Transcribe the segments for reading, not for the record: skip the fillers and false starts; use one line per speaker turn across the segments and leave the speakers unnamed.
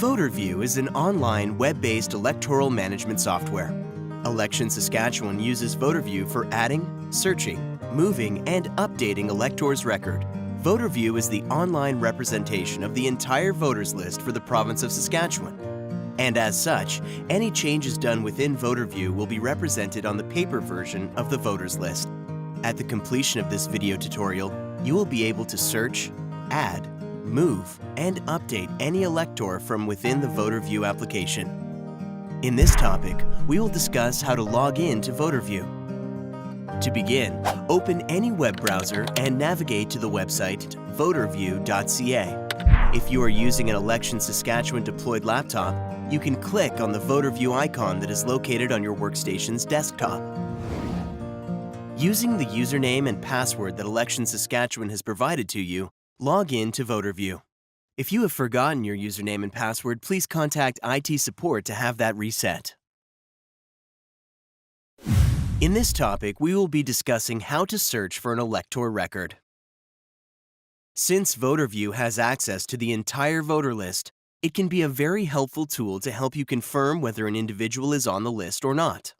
Voterview is an online, web-based electoral management software. Election Saskatchewan uses Voterview for adding, searching, moving, and updating electors' record. Voterview is the online representation of the entire voters list for the province of Saskatchewan. And as such, any changes done within Voterview will be represented on the paper version of the voters list. At the completion of this video tutorial, you will be able to search, add, move, and update any elector from within the Voterview application. In this topic, we will discuss how to log in to Voterview. To begin, open any web browser and navigate to the website voterview.ca. If you are using an Election Saskatchewan deployed laptop, you can click on the Voterview icon that is located on your workstation's desktop. Using the username and password that Election Saskatchewan has provided to you, log in to Voterview. If you have forgotten your username and password, please contact IT support to have that reset. In this topic, we will be discussing how to search for an elector record. Since Voterview has access to the entire voter list, it can be a very helpful tool to help you confirm whether an individual is on the list or not.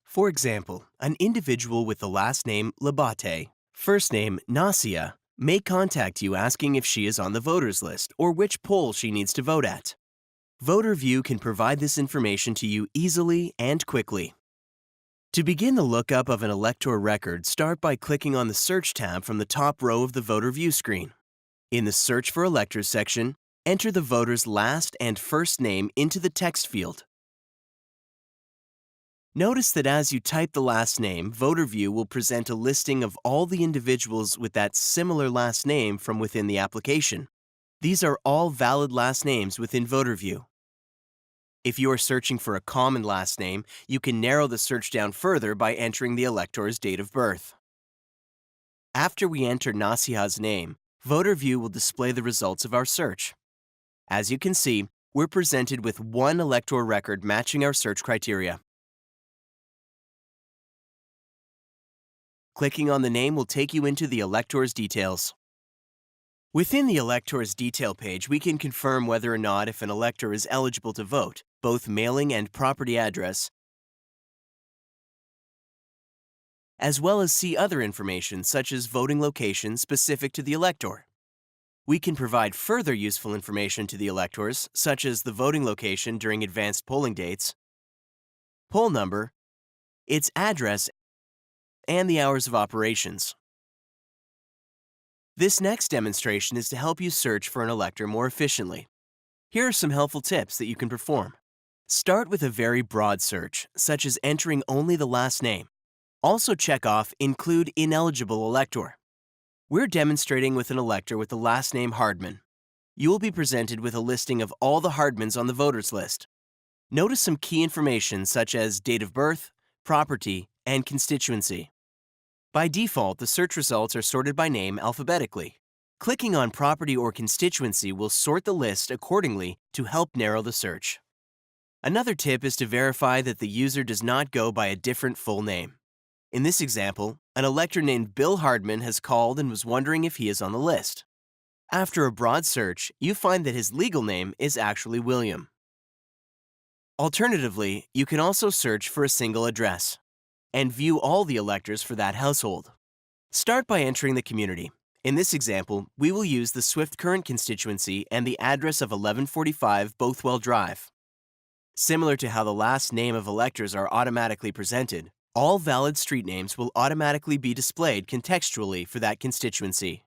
For example, an individual with the last name Labate, first name Nasia, may contact you asking if she is on the voters list or which poll she needs to vote at. Voterview can provide this information to you easily and quickly. To begin the lookup of an elector record, start by clicking on the Search tab from the top row of the Voterview screen. In the Search for Electors section, enter the voter's last and first name into the text field. Notice that as you type the last name, Voterview will present a listing of all the individuals with that similar last name from within the application. These are all valid last names within Voterview. If you are searching for a common last name, you can narrow the search down further by entering the elector's date of birth. After we enter Nasiha's name, Voterview will display the results of our search. As you can see, we're presented with one elector record matching our search criteria. Clicking on the name will take you into the elector's details. Within the elector's detail page, we can confirm whether or not if an elector is eligible to vote, both mailing and property address, as well as see other information such as voting location specific to the elector. We can provide further useful information to the electors, such as the voting location during advanced polling dates, poll number, its address, and the hours of operations. This next demonstration is to help you search for an elector more efficiently. Here are some helpful tips that you can perform. Start with a very broad search, such as entering only the last name. Also check off Include Ineligible Elector. We're demonstrating with an elector with the last name Hardman. You will be presented with a listing of all the Hardmans on the voters list. Notice some key information such as date of birth, property, and constituency. By default, the search results are sorted by name alphabetically. Clicking on property or constituency will sort the list accordingly to help narrow the search. Another tip is to verify that the user does not go by a different full name. In this example, an elector named Bill Hardman has called and was wondering if he is on the list. After a broad search, you find that his legal name is actually William. Alternatively, you can also search for a single address and view all the electors for that household. Start by entering the community. In this example, we will use the Swift Current constituency and the address of 1145 Bothwell Drive. Similar to how the last name of electors are automatically presented, all valid street names will automatically be displayed contextually for that constituency.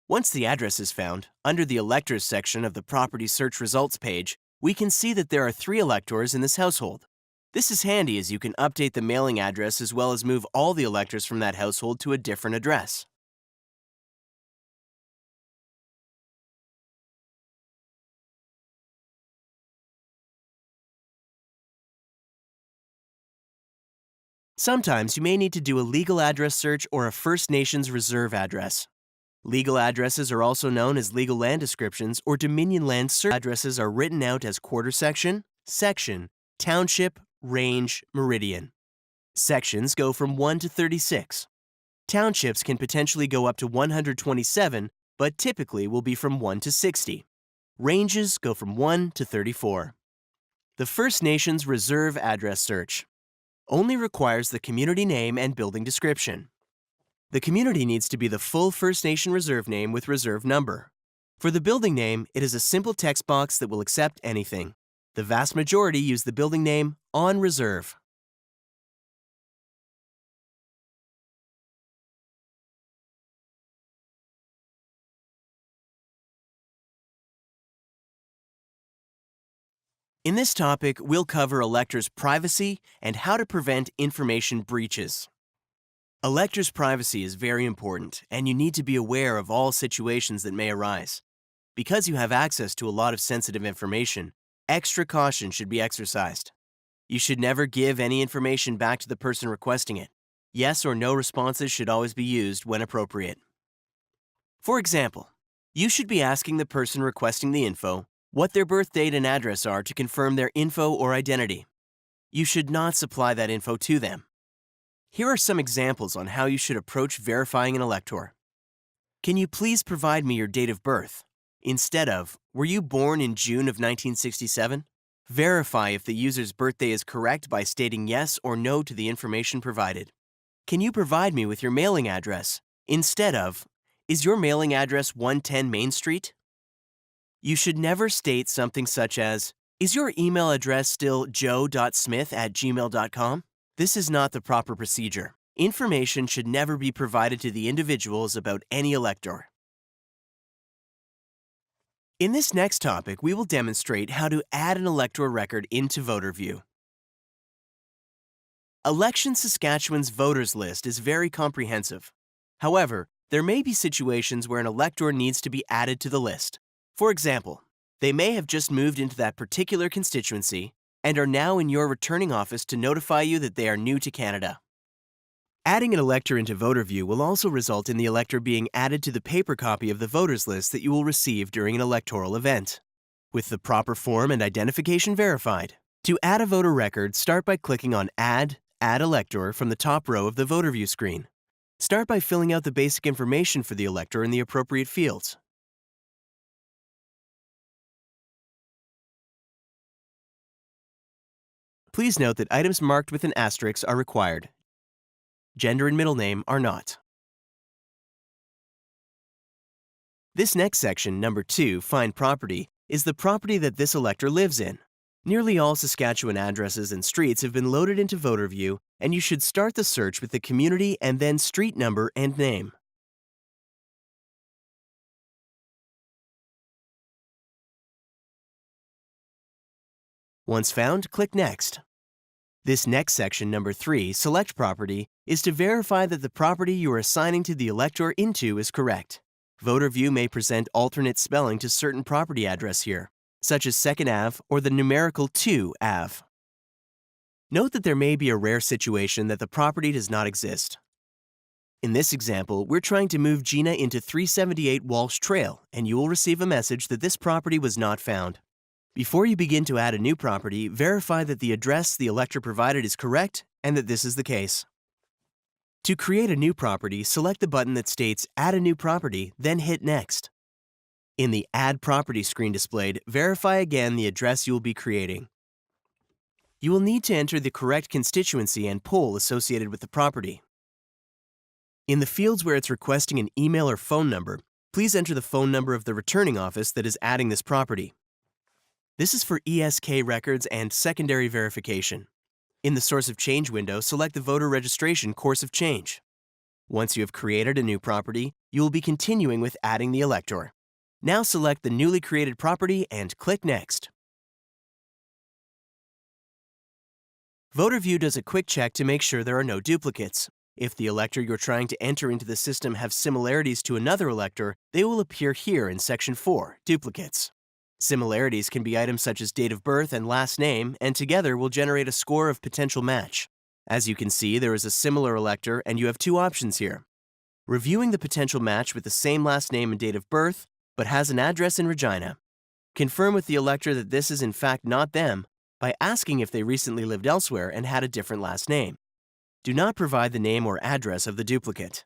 Once the address is found, under the Electors section of the Property Search Results page, we can see that there are 3 electors in this household. This is handy as you can update the mailing address as well as move all the electors from that household to a different address. Sometimes you may need to do a legal address search or a First Nations reserve address. Legal addresses are also known as legal land descriptions or Dominion land search. Addresses are written out as quarter section, township, range, meridian. Sections go from 1 to 36. Townships can potentially go up to 127, but typically will be from 1 to 60. Ranges go from 1 to 34. The First Nations Reserve Address Search only requires the community name and building description. The community needs to be the full First Nation reserve name with reserve number. For the building name, it is a simple text box that will accept anything. The vast majority use the building name on reserve. In this topic, we'll cover electors' privacy and how to prevent information breaches. Electors' privacy is very important, and you need to be aware of all situations that may arise. Because you have access to a lot of sensitive information, extra caution should be exercised. You should never give any information back to the person requesting it. Yes or no responses should always be used when appropriate. For example, you should be asking the person requesting the info what their birth date and address are to confirm their info or identity. You should not supply that info to them. Here are some examples on how you should approach verifying an elector. Can you please provide me your date of birth? Instead of, were you born in June of 1967? Verify if the user's birthday is correct by stating yes or no to the information provided. Can you provide me with your mailing address? Instead of, is your mailing address 110 Main Street? You should never state something such as, is your email address still joe.smith@gmail.com? This is not the proper procedure. Information should never be provided to the individuals about any elector. In this next topic, we will demonstrate how to add an elector record into Voterview. Election Saskatchewan's voters list is very comprehensive. However, there may be situations where an elector needs to be added to the list. For example, they may have just moved into that particular constituency and are now in your returning office to notify you that they are new to Canada. Adding an elector into Voterview will also result in the elector being added to the paper copy of the voters list that you will receive during an electoral event, with the proper form and identification verified. To add a voter record, start by clicking on Add Elector from the top row of the Voterview screen. Start by filling out the basic information for the elector in the appropriate fields. Please note that items marked with an asterisk are required. Gender and middle name are not. This next section, number 2, Find Property, is the property that this elector lives in. Nearly all Saskatchewan addresses and streets have been loaded into Voterview, and you should start the search with the community and then street number and name. Once found, click Next. This next section, number 3, Select Property, is to verify that the property you are assigning to the elector into is correct. Voterview may present alternate spelling to certain property address here, such as 2nd Ave or the numerical 2 Ave. Note that there may be a rare situation that the property does not exist. In this example, we're trying to move Gina into 378 Walsh Trail, and you will receive a message that this property was not found. Before you begin to add a new property, verify that the address the elector provided is correct and that this is the case. To create a new property, select the button that states Add a new property, then hit Next. In the Add Property screen displayed, verify again the address you will be creating. You will need to enter the correct constituency and poll associated with the property. In the fields where it's requesting an email or phone number, please enter the phone number of the returning office that is adding this property. This is for ESK records and secondary verification. In the Source of Change window, select the voter registration course of change. Once you have created a new property, you will be continuing with adding the elector. Now select the newly created property and click Next. Voterview does a quick check to make sure there are no duplicates. If the elector you're trying to enter into the system have similarities to another elector, they will appear here in Section 4, Duplicates. Similarities can be items such as date of birth and last name, and together will generate a score of potential match. As you can see, there is a similar elector, and you have 2 options here. Reviewing the potential match with the same last name and date of birth, but has an address in Regina. Confirm with the elector that this is in fact not them by asking if they recently lived elsewhere and had a different last name. Do not provide the name or address of the duplicate.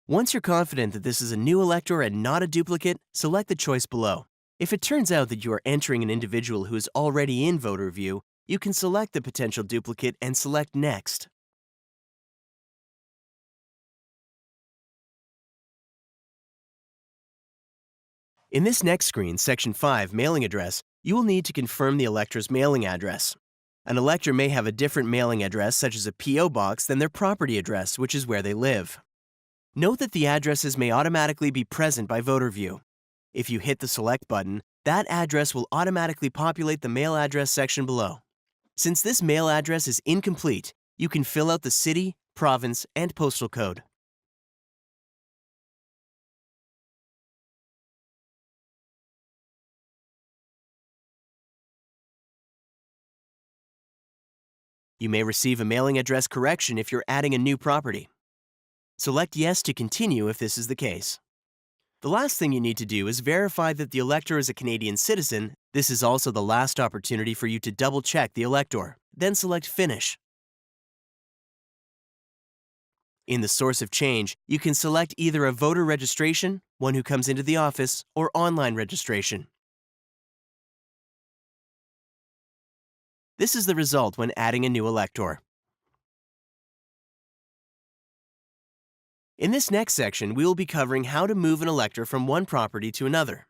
Once you're confident that this is a new elector and not a duplicate, select the choice below. If it turns out that you are entering an individual who is already in Voterview, you can select the potential duplicate and select Next. In this next screen, Section 5, Mailing Address, you will need to confirm the elector's mailing address. An elector may have a different mailing address, such as a P.O. box, than their property address, which is where they live. Note that the addresses may automatically be present by Voterview. If you hit the Select button, that address will automatically populate the mail address section below. Since this mail address is incomplete, you can fill out the city, province, and postal code. You may receive a mailing address correction if you're adding a new property. Select Yes to continue if this is the case. The last thing you need to do is verify that the elector is a Canadian citizen. This is also the last opportunity for you to double-check the elector. Then select Finish. In the source of change, you can select either a voter registration, one who comes into the office, or online registration. This is the result when adding a new elector. In this next section, we will be covering how to move an elector from one property to another.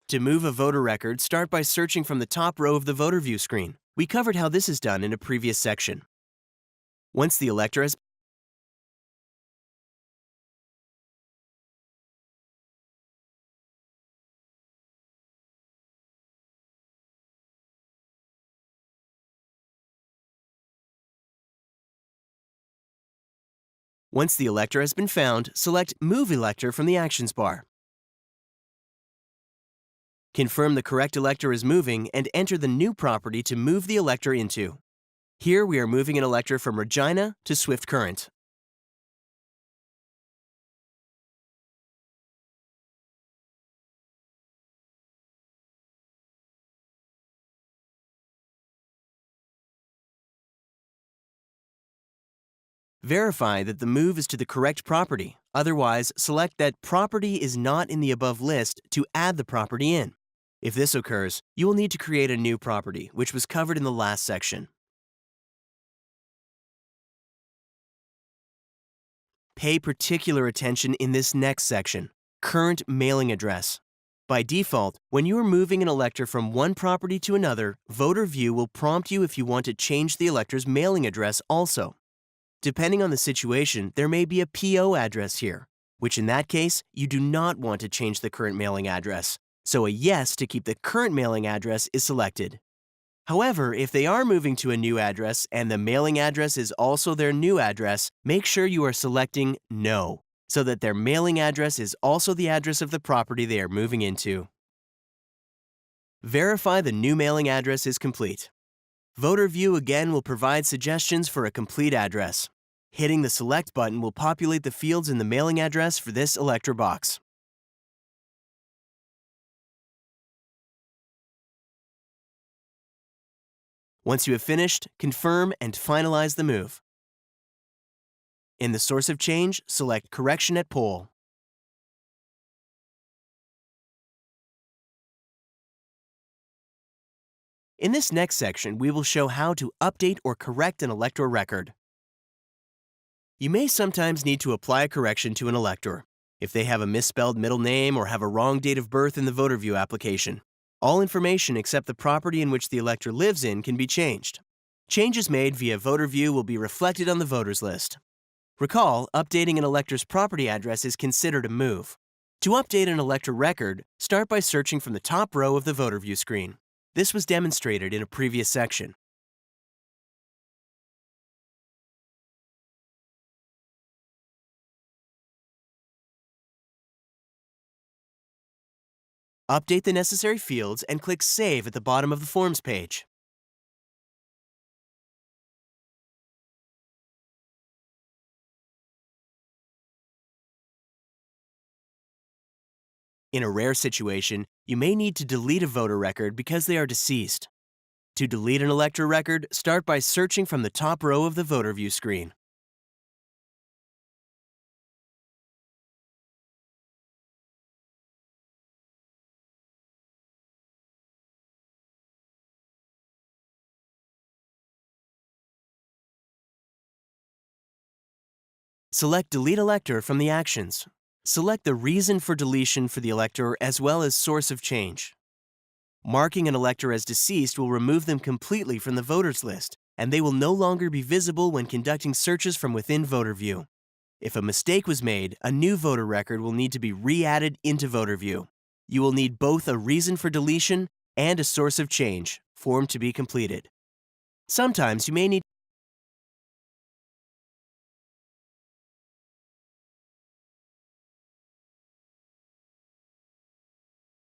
To move a voter record, start by searching from the top row of the Voterview screen. We covered how this is done in a previous section. Once the elector has been found, select Move Elector from the Actions bar. Confirm the correct elector is moving and enter the new property to move the elector into. Here we are moving an elector from Regina to Swift Current. Verify that the move is to the correct property. Otherwise, select that property is not in the above list to add the property in. If this occurs, you will need to create a new property, which was covered in the last section. Pay particular attention in this next section, Current Mailing Address. By default, when you are moving an elector from one property to another, Voterview will prompt you if you want to change the elector's mailing address also. Depending on the situation, there may be a P.O. address here, which in that case, you do not want to change the current mailing address. So a Yes to keep the current mailing address is selected. However, if they are moving to a new address and the mailing address is also their new address, make sure you are selecting No, so that their mailing address is also the address of the property they are moving into. Verify the new mailing address is complete. Voterview again will provide suggestions for a complete address. Hitting the Select button will populate the fields in the mailing address for this elector box. Once you have finished, confirm and finalize the move. In the source of change, select Correction at Poll. In this next section, we will show how to update or correct an elector record. You may sometimes need to apply a correction to an elector if they have a misspelled middle name or have a wrong date of birth in the Voterview application. All information except the property in which the elector lives in can be changed. Changes made via Voterview will be reflected on the voters list. Recall, updating an elector's property address is considered a move. To update an elector record, start by searching from the top row of the Voterview screen. This was demonstrated in a previous section. Update the necessary fields and click Save at the bottom of the Forms page. In a rare situation, you may need to delete a voter record because they are deceased. To delete an elector record, start by searching from the top row of the Voterview screen. Select Delete Elector from the actions. Select the reason for deletion for the elector as well as source of change. Marking an elector as deceased will remove them completely from the voters list, and they will no longer be visible when conducting searches from within Voterview. If a mistake was made, a new voter record will need to be re-added into Voterview. You will need both a reason for deletion and a source of change form to be completed. Sometimes you may need